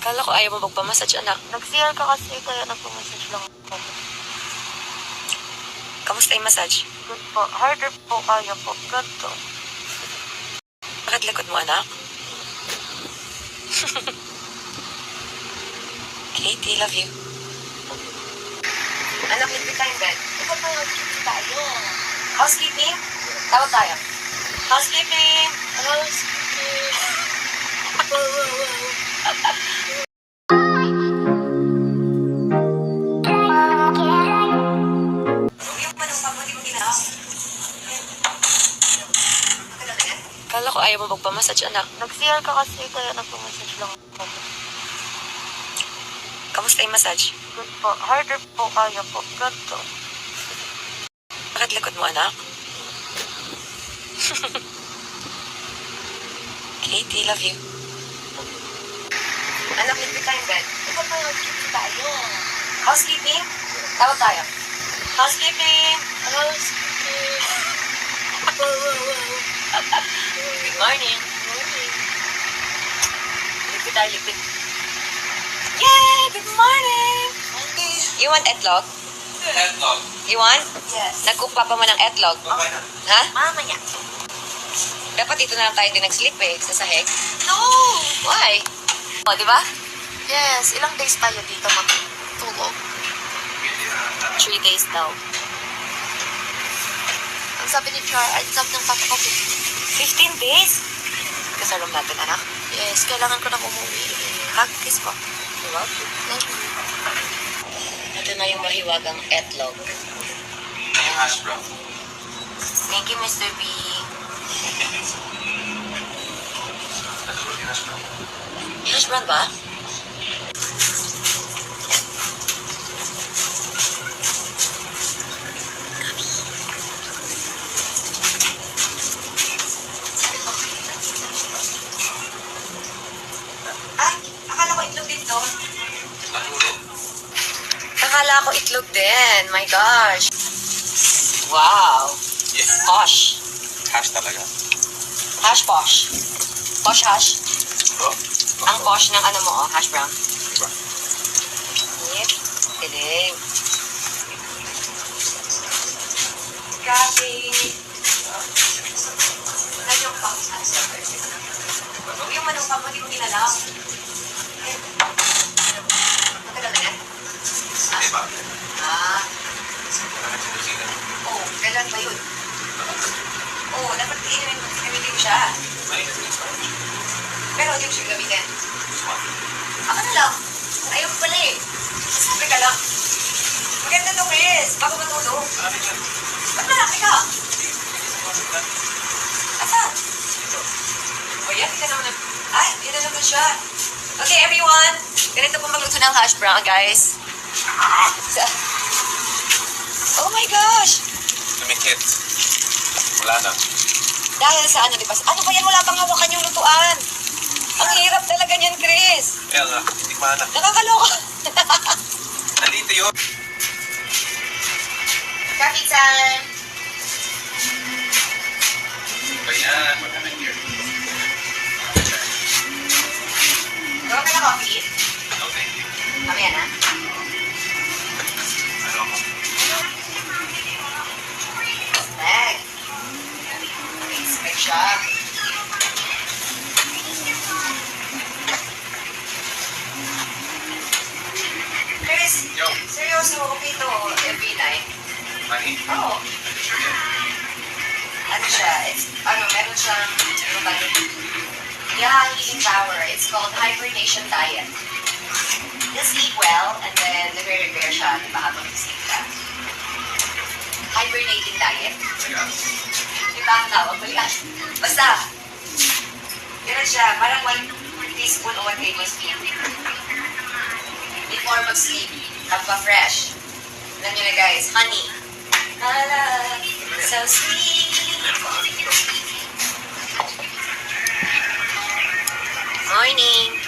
Kala ko ayaw mo magpamassage, anak. Nag-CR ka kasi, kaya nagpamassage lang ako. Kamusta yung massage? Good po. Harder po kaya po. Ganto. Bakit likod mo, anak? Katie, love you. Anak, libre tayong bed. Ikaw pa yung tayo. Housekeeping? Tawag tayo. Housekeeping! Yung manong pag mo ginawa. Matagal na yan? Kala ko ayaw mo magpamassage, anak. Nag-CR ka kasi, kaya nagpamassage lang ako. Kamusta yung massage? Good po. Harder po kaya po. Ganto. Bakit likod mo, anak? Katie, love you. Anak, libre tayong bed. Ikaw pa yung tayo. Housekeeping? Tawag tayo. Housekeeping! Good morning. Libre tayo, libre. Yay! Good morning! You want etlog? Headlock. You want? Yes. Nag-cook pa mo ng etlog? Okay na. Ha? Mamaya. Dapat dito na lang tayo din nag-sleep eh, sa sahig. No! Why? O, di ba? Yes. Ilang days tayo dito matulog? 3 days daw. Ang sabi ni Char, ay sabi ng papa ko, 15 days? Sa room natin, anak. yes, kailangan ko na umuwi. Hug, kiss ko. Diba? Thank you. Ito na yung mahiwagang etlog. Yung hash brown. Thank you, Mr. B. Natulog yung hash brown. Hash brown ba? Ay, akala ko itlog din to. Natulog. Akala ko itlog din. My gosh. Wow. Yeah. Posh. Hash talaga. Hash posh. Posh hash. Oh? Ang posh ng ano mo, oh, hash brown. Diba? Yep. Tiling. Grabe. Ano yung pang yung manong pang mo, di mo ginalaw. Matagal na yan? Diba? Ah. Kailangan sinusina. Oh, kailan ba yun? Oh, dapat gamitin ko siya. Mainit yung start. Pero hindi ko siya gamitin. Smart. Ako na lang. Ayaw ko pala eh. Sabi ka lang. Maganda to, Chris. Bago matulog. Ano yan? Ba't malaki ka? Ito. Asan? O yan, kita naman. Ay, yun na naman siya. Okay, everyone. Ganito po magluto ng hash brown, guys. Oh my gosh! Tumikit. Wala na. Dahil sa ano, di ba? Ano ba yan? Wala pang hawakan yung lutuan. Ang hirap talaga niyan, Chris. Kaya nga, hindi mana. Nakakaloka. Nandito yun. Coffee time. Ayan, maganda here. Gawa ka na coffee? No, thank you. Mamaya na. Ano ako? Bag. Expect siya. Chris, Yo. seryoso, okay to every night. Money? Oo. Sure yan. Ano siya, meron siyang, ano ba yun? Yeah, healing power. It's called hibernation diet. You'll sleep well, and then nagre-repair siya, di ba, habang sleep ka. Hibernating diet. Ayan. Di ba ang tawag? Balikan. Basta, meron siya, parang 1 teaspoon o 1 tablespoon. Before mag-sleep, fresh. Alam nyo na guys, honey. Hala, so sweet. Morning.